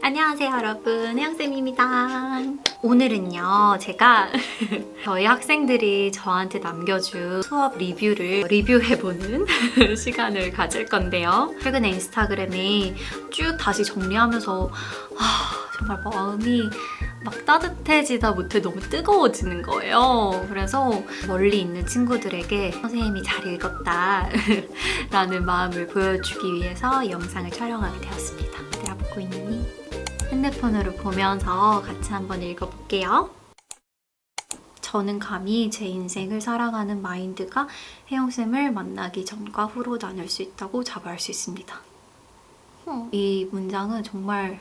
안녕하세요 여러분, 혜영쌤입니다. 오늘은요 제가 저희 학생들이 저한테 남겨준 수업 리뷰를 리뷰해보는 시간을 가질 건데요. 최근에 인스타그램이 쭉 다시 정리하면서 정말 마음이 막 따뜻해지다 못해 너무 뜨거워지는 거예요. 그래서 멀리 있는 친구들에게 선생님이 잘 읽었다 라는 마음을 보여주기 위해서 이 영상을 촬영하게 되었습니다. 얘들아 보고 있니? 핸드폰으로 보면서 같이 한번 읽어볼게요. 저는 감히 제 인생을 살아가는 마인드가 혜영쌤을 만나기 전과 후로 나눌 수 있다고 자부할 수 있습니다. 이 문장은 정말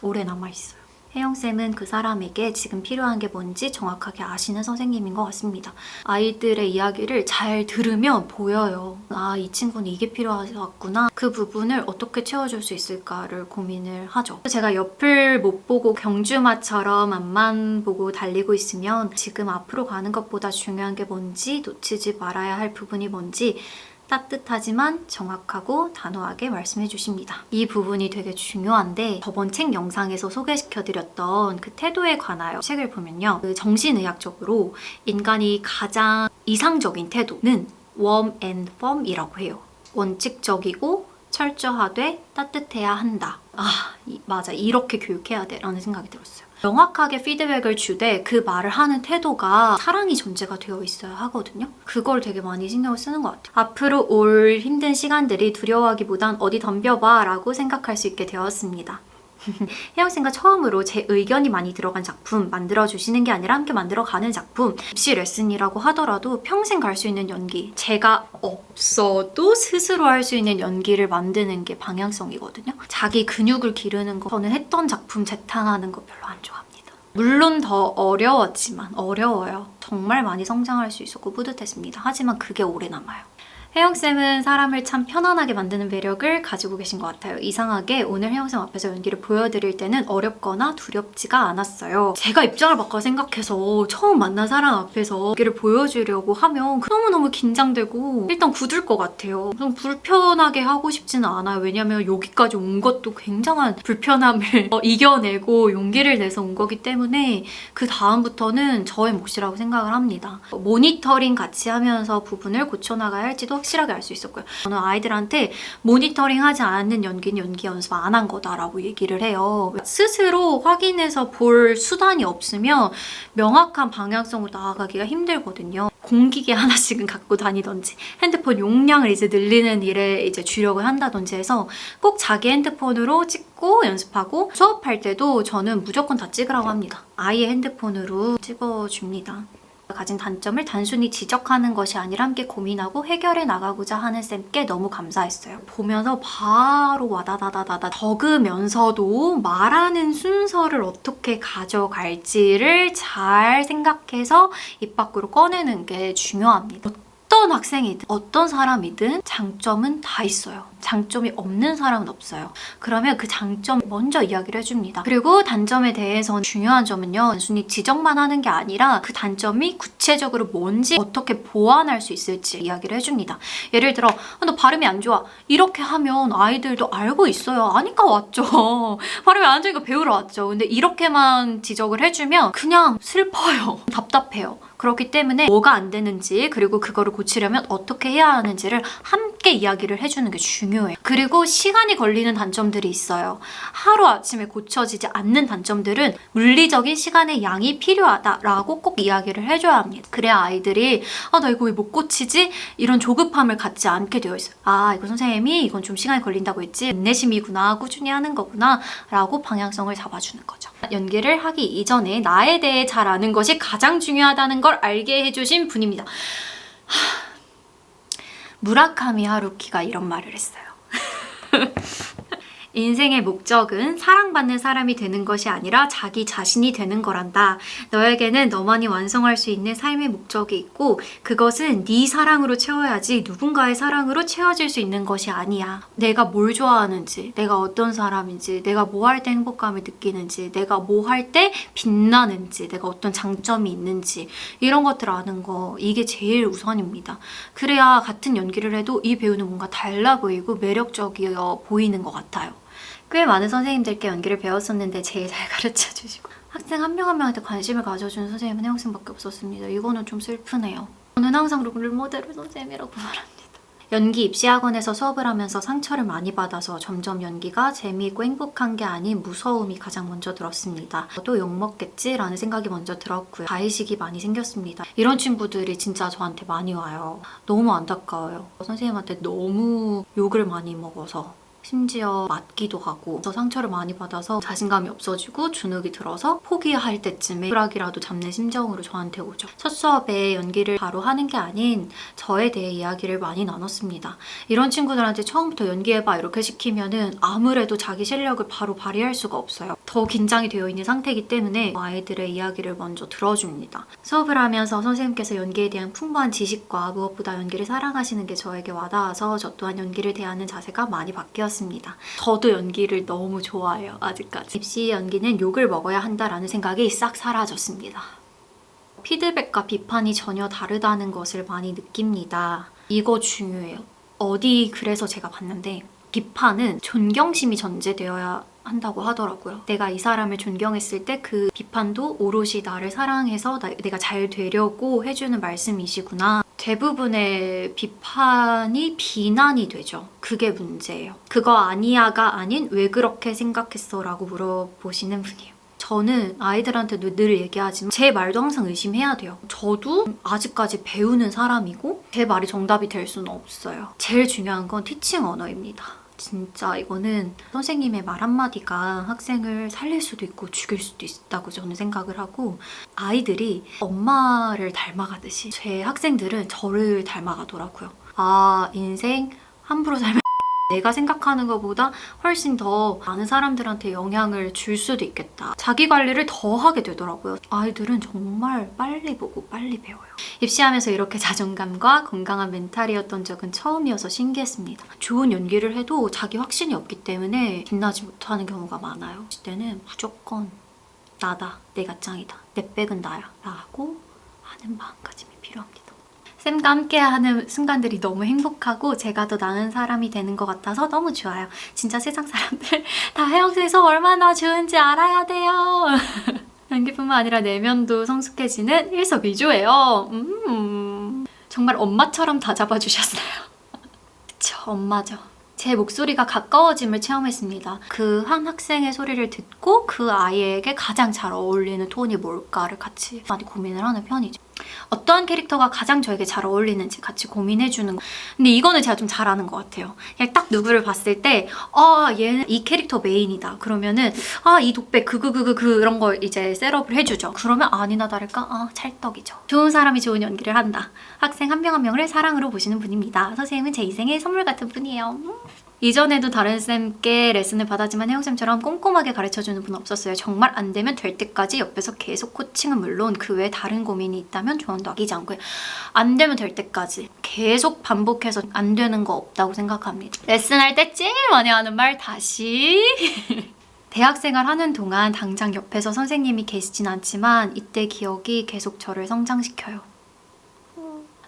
오래 남아있어요. 혜영쌤은 그 사람에게 지금 필요한 게 뭔지 정확하게 아시는 선생님인 것 같습니다. 아이들의 이야기를 잘 들으면 보여요. 이 친구는 이게 필요하구나. 그 부분을 어떻게 채워줄 수 있을까를 고민을 하죠. 제가 옆을 못 보고 경주마처럼 앞만 보고 달리고 있으면 지금 앞으로 가는 것보다 중요한 게 뭔지, 놓치지 말아야 할 부분이 뭔지 따뜻하지만 정확하고 단호하게 말씀해 주십니다. 이 부분이 되게 중요한데 저번 책 영상에서 소개시켜드렸던 그 태도에 관하여 책을 보면요. 그 정신의학적으로 인간이 가장 이상적인 태도는 warm and firm이라고 해요. 원칙적이고 철저하되 따뜻해야 한다. 맞아. 이렇게 교육해야 돼 라는 생각이 들었어요. 명확하게 피드백을 주되 그 말을 하는 태도가 사랑이 전제가 되어 있어야 하거든요. 그걸 되게 많이 신경을 쓰는 것 같아요. 앞으로 올 힘든 시간들이 두려워하기보단 어디 덤벼봐 라고 생각할 수 있게 되었습니다. 혜영쌤과 처음으로 제 의견이 많이 들어간 작품 만들어주시는 게 아니라 함께 만들어가는 작품, 입시 레슨이라고 하더라도 평생 갈 수 있는 연기, 제가 없어도 스스로 할 수 있는 연기를 만드는 게 방향성이거든요. 자기 근육을 기르는 거 저는 했던 작품 재탕하는 거 별로 안 좋아합니다. 물론 더 어려웠지만 어려워요. 정말 많이 성장할 수 있었고 뿌듯했습니다. 하지만 그게 오래 남아요. 혜영쌤은 사람을 참 편안하게 만드는 매력을 가지고 계신 것 같아요. 이상하게 오늘 혜영쌤 앞에서 연기를 보여드릴 때는 어렵거나 두렵지가 않았어요. 제가 입장을 바꿔 생각해서 처음 만난 사람 앞에서 연기를 보여주려고 하면 너무너무 긴장되고 일단 굳을 것 같아요. 좀 불편하게 하고 싶지는 않아요. 왜냐면 여기까지 온 것도 굉장한 불편함을 이겨내고 용기를 내서 온 거기 때문에 그 다음부터는 저의 몫이라고 생각을 합니다. 모니터링 같이 하면서 부분을 고쳐나가야 할지도 확실하게 알 수 있었고요. 저는 아이들한테 모니터링 하지 않는 연기는 연기 연습 안 한 거다라고 얘기를 해요. 스스로 확인해서 볼 수단이 없으면 명확한 방향성으로 나아가기가 힘들거든요. 공기계 하나씩은 갖고 다니던지 핸드폰 용량을 이제 늘리는 일에 이제 주력을 한다든지 해서 꼭 자기 핸드폰으로 찍고 연습하고 수업할 때도 저는 무조건 다 찍으라고 합니다. 아이의 핸드폰으로 찍어줍니다. 가진 단점을 단순히 지적하는 것이 아니라 함께 고민하고 해결해 나가고자 하는 쌤께 너무 감사했어요. 보면서 바로 와다다다다다 적으면서도 말하는 순서를 어떻게 가져갈지를 잘 생각해서 입 밖으로 꺼내는 게 중요합니다. 어떤 학생이든 어떤 사람이든 장점은 다 있어요. 장점이 없는 사람은 없어요. 그러면 그 장점 먼저 이야기를 해줍니다. 그리고 단점에 대해서 중요한 점은요. 단순히 지적만 하는 게 아니라 그 단점이 구체적으로 뭔지 어떻게 보완할 수 있을지 이야기를 해줍니다. 예를 들어 너 발음이 안 좋아. 이렇게 하면 아이들도 알고 있어요. 아니까 왔죠. 발음이 안 좋으니까 배우러 왔죠. 근데 이렇게만 지적을 해주면 그냥 슬퍼요. 답답해요. 그렇기 때문에 뭐가 안 되는지 그리고 그거를 고치려면 어떻게 해야 하는지를 함께 이야기를 해주는 게 중요해요. 그리고 시간이 걸리는 단점들이 있어요. 하루아침에 고쳐지지 않는 단점들은 물리적인 시간의 양이 필요하다라고 꼭 이야기를 해줘야 합니다. 그래야 아이들이 나 이거 왜 못 고치지? 이런 조급함을 갖지 않게 되어 있어요. 이거 선생님이 이건 좀 시간이 걸린다고 했지 인내심이구나, 꾸준히 하는 거구나 라고 방향성을 잡아주는 거죠. 연기를 하기 이전에 나에 대해 잘 아는 것이 가장 중요하다는 걸 알게 해주신 분입니다. 무라카미 하루키가 이런 말을 했어요. 인생의 목적은 사랑받는 사람이 되는 것이 아니라 자기 자신이 되는 거란다. 너에게는 너만이 완성할 수 있는 삶의 목적이 있고 그것은 네 사랑으로 채워야지 누군가의 사랑으로 채워질 수 있는 것이 아니야. 내가 뭘 좋아하는지, 내가 어떤 사람인지, 내가 뭐 할 때 행복감을 느끼는지, 내가 뭐 할 때 빛나는지, 내가 어떤 장점이 있는지 이런 것들 아는 거 이게 제일 우선입니다. 그래야 같은 연기를 해도 이 배우는 뭔가 달라 보이고 매력적이어 보이는 것 같아요. 꽤 많은 선생님들께 연기를 배웠었는데 제일 잘 가르쳐주시고 학생 한 명 한 명한테 관심을 가져주는 선생님은 혜영쌤밖에 없었습니다. 이거는 좀 슬프네요. 저는 항상 롤모델을 선생님이라고 말합니다. 연기 입시학원에서 수업을 하면서 상처를 많이 받아서 점점 연기가 재미있고 행복한 게 아닌 무서움이 가장 먼저 들었습니다. 또 욕먹겠지라는 생각이 먼저 들었고요. 자의식이 많이 생겼습니다. 이런 친구들이 진짜 저한테 많이 와요. 너무 안타까워요. 선생님한테 너무 욕을 많이 먹어서 심지어 맞기도 하고 상처를 많이 받아서 자신감이 없어지고 주눅이 들어서 포기할 때쯤에 쿨하기라도 잡는 심정으로 저한테 오죠. 첫 수업에 연기를 바로 하는 게 아닌 저에 대해 이야기를 많이 나눴습니다. 이런 친구들한테 처음부터 연기해봐 이렇게 시키면은 아무래도 자기 실력을 바로 발휘할 수가 없어요. 더 긴장이 되어 있는 상태이기 때문에 아이들의 이야기를 먼저 들어줍니다. 수업을 하면서 선생님께서 연기에 대한 풍부한 지식과 무엇보다 연기를 사랑하시는 게 저에게 와닿아서 저 또한 연기를 대하는 자세가 많이 바뀌었습니다. 저도 연기를 너무 좋아해요. 아직까지. 입시 연기는 욕을 먹어야 한다라는 생각이 싹 사라졌습니다. 피드백과 비판이 전혀 다르다는 것을 많이 느낍니다. 이거 중요해요. 어디 그래서 제가 봤는데 비판은 존경심이 전제되어야 한다고 하더라고요. 내가 이 사람을 존경했을 때 그 비판도 오롯이 나를 사랑해서 내가 잘 되려고 해주는 말씀이시구나. 대부분의 비판이 비난이 되죠. 그게 문제예요. 그거 아니야가 아닌 왜 그렇게 생각했어? 라고 물어보시는 분이에요. 저는 아이들한테도 늘 얘기하지만 제 말도 항상 의심해야 돼요. 저도 아직까지 배우는 사람이고 제 말이 정답이 될 수는 없어요. 제일 중요한 건 티칭 언어입니다. 진짜 이거는 선생님의 말 한마디가 학생을 살릴 수도 있고 죽일 수도 있다고 저는 생각을 하고 아이들이 엄마를 닮아가듯이 제 학생들은 저를 닮아가더라고요. 아, 인생 함부로 살면 내가 생각하는 것보다 훨씬 더 많은 사람들한테 영향을 줄 수도 있겠다. 자기 관리를 더 하게 되더라고요. 아이들은 정말 빨리 보고 빨리 배워요. 입시하면서 이렇게 자존감과 건강한 멘탈이었던 적은 처음이어서 신기했습니다. 좋은 연기를 해도 자기 확신이 없기 때문에 빛나지 못하는 경우가 많아요. 이때는 무조건 나다, 내가 짱이다, 내 백은 나야 라고 하는 마음가짐이 필요합니다. 쌤과 함께하는 순간들이 너무 행복하고 제가 더 나은 사람이 되는 것 같아서 너무 좋아요. 진짜 세상 사람들 다 혜영쌤에서 얼마나 좋은지 알아야 돼요. 연기뿐만 아니라 내면도 성숙해지는 일석이조예요. 정말 엄마처럼 다 잡아주셨어요. 그쵸, 엄마죠. 제 목소리가 가까워짐을 체험했습니다. 그 한 학생의 소리를 듣고 그 아이에게 가장 잘 어울리는 톤이 뭘까를 같이 많이 고민을 하는 편이죠. 어떠한 캐릭터가 가장 저에게 잘 어울리는지 같이 고민해주는 거. 근데 이거는 제가 좀 잘하는 것 같아요. 그냥 딱 누구를 봤을 때 얘는 이 캐릭터 메인이다. 그러면은 이 독백 그런 걸 이제 셋업을 해주죠. 그러면 아니나 다를까 찰떡이죠. 좋은 사람이 좋은 연기를 한다. 학생 한 명 한 명을 사랑으로 보시는 분입니다. 선생님은 제 인생의 선물 같은 분이에요. 이전에도 다른 쌤께 레슨을 받았지만 혜영쌤처럼 꼼꼼하게 가르쳐주는 분은 없었어요. 정말 안 되면 될 때까지 옆에서 계속 코칭은 물론 그 외에 다른 고민이 있다면 조언도 아끼지 않고요. 안 되면 될 때까지 계속 반복해서 안 되는 거 없다고 생각합니다. 레슨할 때 제일 많이 하는 말 다시 대학생활 하는 동안 당장 옆에서 선생님이 계시진 않지만 이때 기억이 계속 저를 성장시켜요.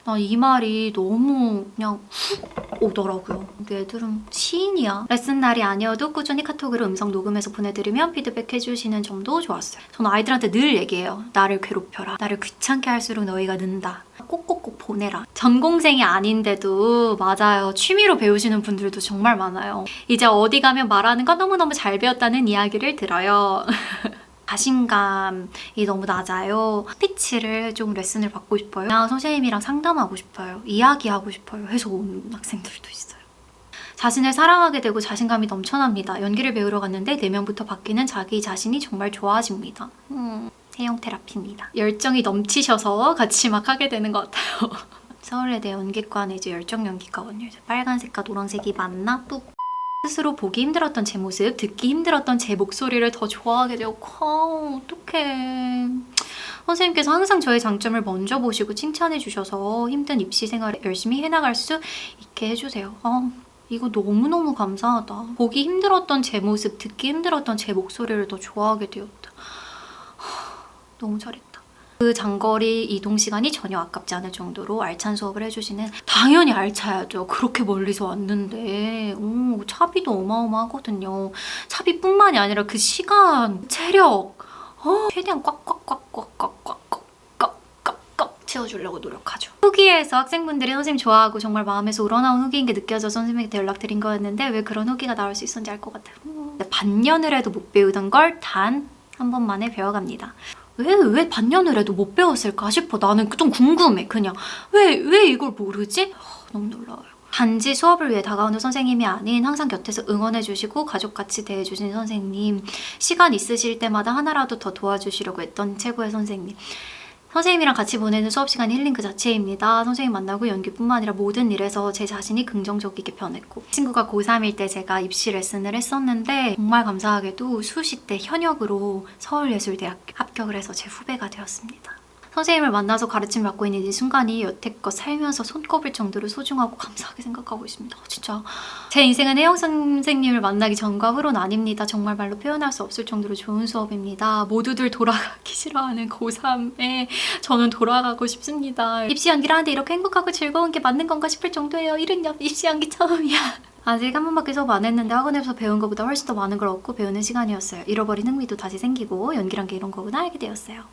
나 이 말이 너무 그냥 훅 오더라고요. 얘들은 시인이야. 레슨 날이 아니어도 꾸준히 카톡으로 음성 녹음해서 보내드리면 피드백 해주시는 점도 좋았어요. 저는 아이들한테 늘 얘기해요. 나를 괴롭혀라. 나를 귀찮게 할수록 너희가 는다. 꼭꼭꼭 보내라. 전공생이 아닌데도 맞아요. 취미로 배우시는 분들도 정말 많아요. 이제 어디 가면 말하는 거 너무너무 잘 배웠다는 이야기를 들어요. 자신감이 너무 낮아요. 스피치를 좀 레슨을 받고 싶어요. 그냥 선생님이랑 상담하고 싶어요. 이야기하고 싶어요. 해서 온 학생들도 있어요. 자신을 사랑하게 되고 자신감이 넘쳐납니다. 연기를 배우러 갔는데 내면부터 바뀌는 자기 자신이 정말 좋아집니다. 혜영 테라피입니다. 열정이 넘치셔서 같이 막 하게 되는 것 같아요. 서울예대 연기과는 이제 열정 연기과거든요. 빨간색과 노란색이 맞나? 뚝. 스스로 보기 힘들었던 제 모습, 듣기 힘들었던 제 목소리를 더 좋아하게 되고 어떡해. 선생님께서 항상 저의 장점을 먼저 보시고 칭찬해 주셔서 힘든 입시 생활을 열심히 해나갈 수 있게 해주세요. 이거 너무너무 감사하다. 보기 힘들었던 제 모습, 듣기 힘들었던 제 목소리를 더 좋아하게 되었다. 너무 잘했다. 그 장거리 이동 시간이 전혀 아깝지 않을 정도로 알찬 수업을 해주시는, 당연히 알차야죠. 그렇게 멀리서 왔는데 차비도 어마어마하거든요. 차비뿐만이 아니라 그 시간, 체력 최대한 꽉꽉꽉꽉꽉꽉꽉 채워주려고 노력하죠. 후기에서 학생분들이 선생님 좋아하고 정말 마음에서 우러나온 후기인 게 느껴져서 선생님께 연락드린 거였는데 왜 그런 후기가 나올 수 있었는지 알 것 같아요. 반년을 해도 못 배우던 걸 단 한 번만에 배워갑니다. 왜 반년을 해도 못 배웠을까 싶어. 나는 좀 궁금해. 그냥 왜 이걸 모르지? 너무 놀라워요. 단지 수업을 위해 다가오는 선생님이 아닌 항상 곁에서 응원해주시고 가족같이 대해주신 선생님, 시간 있으실 때마다 하나라도 더 도와주시려고 했던 최고의 선생님. 선생님이랑 같이 보내는 수업 시간이 힐링 그 자체입니다. 선생님 만나고 연기뿐만 아니라 모든 일에서 제 자신이 긍정적이게 변했고, 친구가 고3일 때 제가 입시 레슨을 했었는데 정말 감사하게도 수시 때 현역으로 서울예술대학교 합격을 해서 제 후배가 되었습니다. 선생님을 만나서 가르침 받고 있는 이 순간이 여태껏 살면서 손꼽을 정도로 소중하고 감사하게 생각하고 있습니다. 진짜 제 인생은 혜영 선생님을 만나기 전과 후로 나뉩니다. 정말 말로 표현할 수 없을 정도로 좋은 수업입니다. 모두들 돌아가기 싫어하는 고3에 저는 돌아가고 싶습니다. 입시 연기를 하는데 이렇게 행복하고 즐거운 게 맞는 건가 싶을 정도예요. 1은 입시 연기 처음이야. 아직 한 번밖에 수업 안 했는데 학원에서 배운 것보다 훨씬 더 많은 걸 얻고 배우는 시간이었어요. 잃어버린 흥미도 다시 생기고 연기란 게 이런 거구나 알게 되었어요.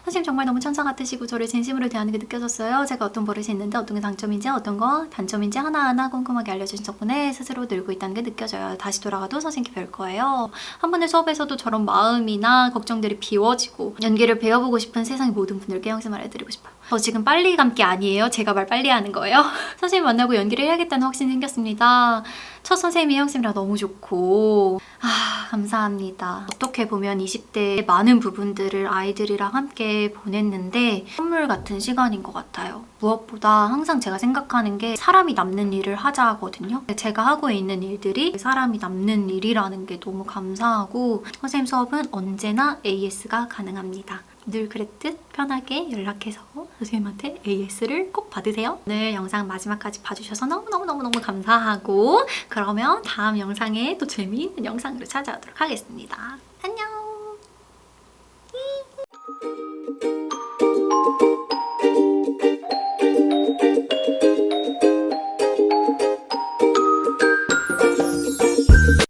선생님 정말 너무 천사 같으시고 저를 진심으로 대하는 게 느껴졌어요. 제가 어떤 버릇이 있는데 어떤 게 장점인지 어떤 거 단점인지 하나하나 꼼꼼하게 알려주신 덕분에 스스로 늘고 있다는 게 느껴져요. 다시 돌아가도 선생님께 뵐 거예요. 한 번의 수업에서도 저런 마음이나 걱정들이 비워지고 연기를 배워보고 싶은 세상의 모든 분들께 영상 말해드리고 싶어요. 저 지금 빨리 감기 아니에요. 제가 말 빨리 하는 거예요. 선생님 만나고 연기를 해야겠다는 확신이 생겼습니다. 첫 선생님이 혜영쌤이랑 너무 좋고 감사합니다. 어떻게 보면 20대의 많은 부분들을 아이들이랑 함께 보냈는데 선물 같은 시간인 것 같아요. 무엇보다 항상 제가 생각하는 게 사람이 남는 일을 하자거든요. 제가 하고 있는 일들이 사람이 남는 일이라는 게 너무 감사하고 선생님 수업은 언제나 AS가 가능합니다. 늘 그랬듯 편하게 연락해서 선생님한테 AS를 꼭 받으세요. 오늘 영상 마지막까지 봐주셔서 너무너무 감사하고 그러면 다음 영상에 또 재미있는 영상으로 찾아오도록 하겠습니다. 안녕!